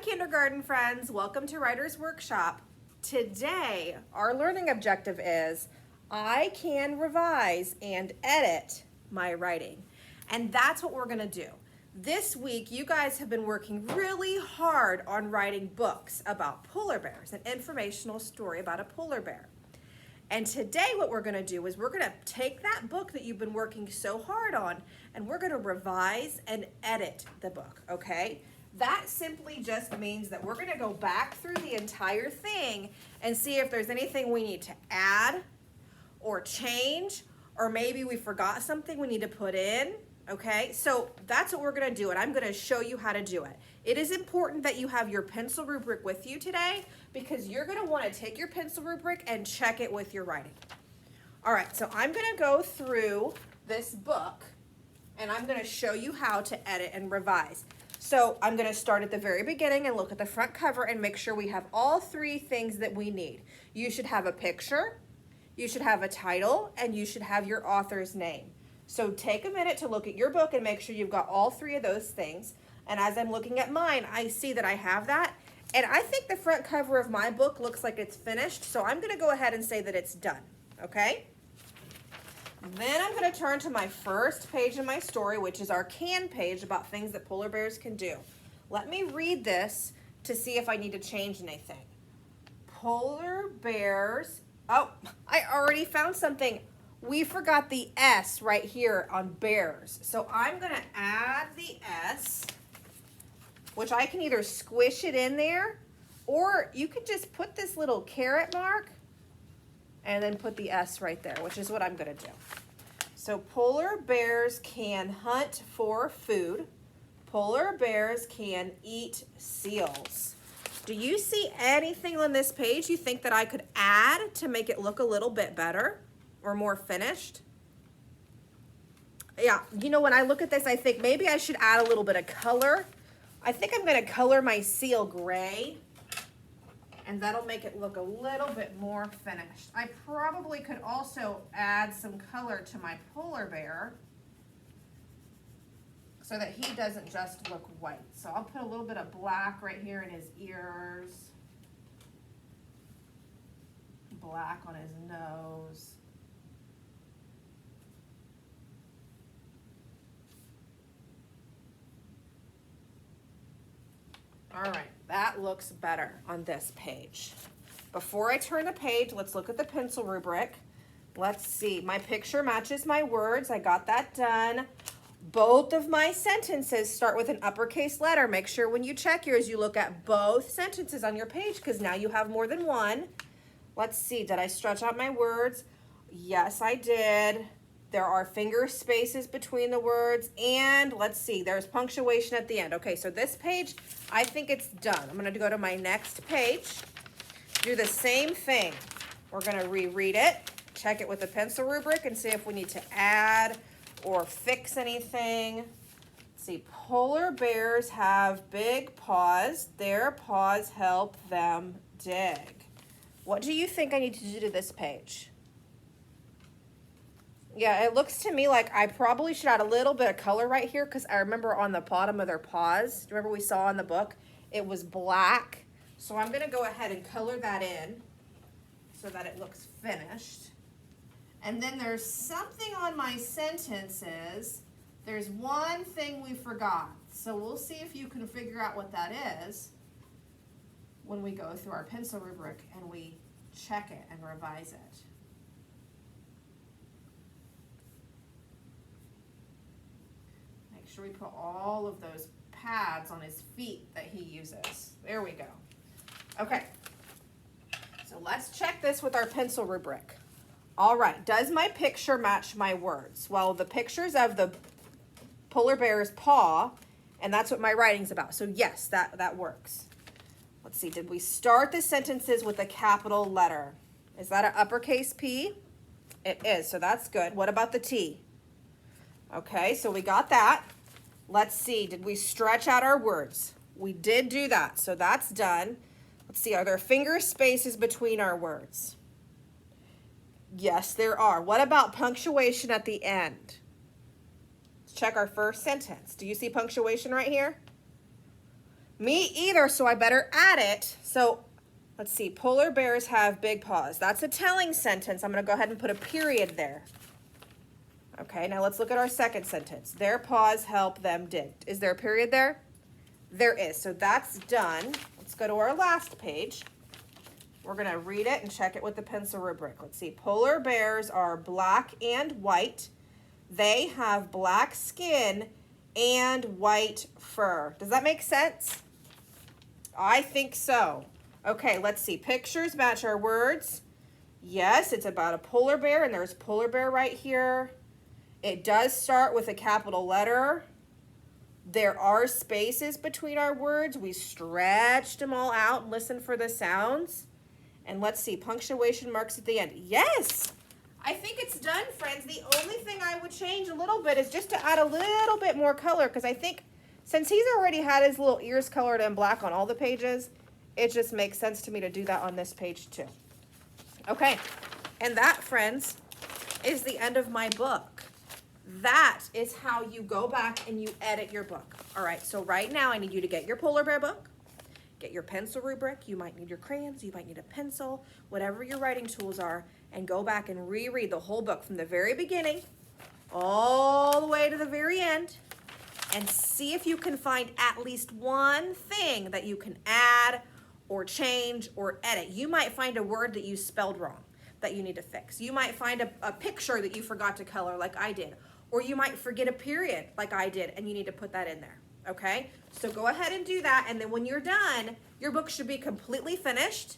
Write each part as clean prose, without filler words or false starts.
kindergarten friends, welcome to Writer's Workshop. Today, our learning objective is I can revise and edit my writing. And that's what we're gonna do. This week, you guys have been working really hard on writing books about polar bears, an informational story about a polar bear. And today what we're gonna do is we're gonna take that book that you've been working so hard on and we're gonna revise and edit the book, okay? That simply just means that we're gonna go back through the entire thing and see if there's anything we need to add or change, or maybe we forgot something we need to put in, okay? So that's what we're gonna do, and I'm gonna show you how to do it. It is important that you have your pencil rubric with you today because you're gonna wanna take your pencil rubric and check it with your writing. All right, so I'm gonna go through this book and I'm gonna show you how to edit and revise. So I'm gonna start at the very beginning and look at the front cover and make sure we have all three things that we need. You should have a picture, you should have a title, and you should have your author's name. So take a minute to look at your book and make sure you've got all three of those things. And as I'm looking at mine, I see that I have that. And I think the front cover of my book looks like it's finished, so I'm gonna go ahead and say that it's done, okay? Then I'm gonna turn to my first page in my story, which is our can page about things that polar bears can do. Let me read this to see if I need to change anything. Polar bears, oh, I already found something. We forgot the S right here on bears. So I'm gonna add the S, which I can either squish it in there, or you could just put this little caret mark and then put the S right there, which is what I'm gonna do. So polar bears can hunt for food. Polar bears can eat seals. Do you see anything on this page you think that I could add to make it look a little bit better or more finished? Yeah, you know, when I look at this, I think maybe I should add a little bit of color. I think I'm gonna color my seal gray, and that'll make it look a little bit more finished. I probably could also add some color to my polar bear so that he doesn't just look white. So I'll put a little bit of black right here in his ears, black on his nose. All right, that looks better on this page. Before I turn the page, let's look at the pencil rubric. Let's see, my picture matches my words. I got that done. Both of my sentences start with an uppercase letter. Make sure when you check yours, you look at both sentences on your page because now you have more than one. Let's see, did I stretch out my words? Yes, I did. There are finger spaces between the words, and let's see, there's punctuation at the end. Okay, so this page, I think it's done. I'm gonna go to my next page, do the same thing. We're gonna reread it, check it with the pencil rubric, and see if we need to add or fix anything. Let's see, polar bears have big paws. Their paws help them dig. What do you think I need to do to this page? Yeah, it looks to me like I probably should add a little bit of color right here because I remember on the bottom of their paws, remember we saw in the book, it was black. So I'm gonna go ahead and color that in so that it looks finished. And then there's something on my sentences. There's one thing we forgot. So we'll see if you can figure out what that is when we go through our pencil rubric and we check it and revise it. Make sure we put all of those pads on his feet that he uses. There we go. Okay, so let's check this with our pencil rubric. All right, does my picture match my words? Well, the picture's of the polar bear's paw, and that's what my writing's about. So yes, that works. Let's see, did we start the sentences with a capital letter? Is that an uppercase P? It is, so that's good. What about the T? Okay, so we got that. Let's see, did we stretch out our words? We did do that, so that's done. Let's see, are there finger spaces between our words? Yes, there are. What about punctuation at the end? Let's check our first sentence. Do you see punctuation right here? Me either, so I better add it. So let's see, polar bears have big paws. That's a telling sentence. I'm gonna go ahead and put a period there. Okay, now let's look at our second sentence. Their paws help them dig. Is there a period there? There is, so that's done. Let's go to our last page. We're gonna read it and check it with the pencil rubric. Let's see, polar bears are black and white. They have black skin and white fur. Does that make sense? I think so. Okay, let's see, pictures match our words. Yes, it's about a polar bear, and there's a polar bear right here. It does start with a capital letter. There are spaces between our words. We stretched them all out and listened for the sounds. And let's see, punctuation marks at the end. Yes, I think it's done, friends. The only thing I would change a little bit is just to add a little bit more color, because I think since he's already had his little ears colored in black on all the pages, it just makes sense to me to do that on this page too. Okay, and that, friends, is the end of my book. That is how you go back and you edit your book. All right, so right now I need you to get your polar bear book, get your pencil rubric, you might need your crayons, you might need a pencil, whatever your writing tools are, and go back and reread the whole book from the very beginning all the way to the very end, and see if you can find at least one thing that you can add or change or edit. You might find a word that you spelled wrong that you need to fix. You might find a picture that you forgot to color like I did. Or you might forget a period like I did and you need to put that in there, okay? So go ahead and do that, and then when you're done, your book should be completely finished,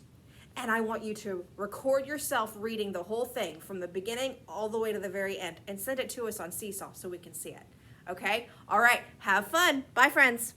and I want you to record yourself reading the whole thing from the beginning all the way to the very end and send it to us on Seesaw so we can see it, okay? All right, have fun. Bye, friends.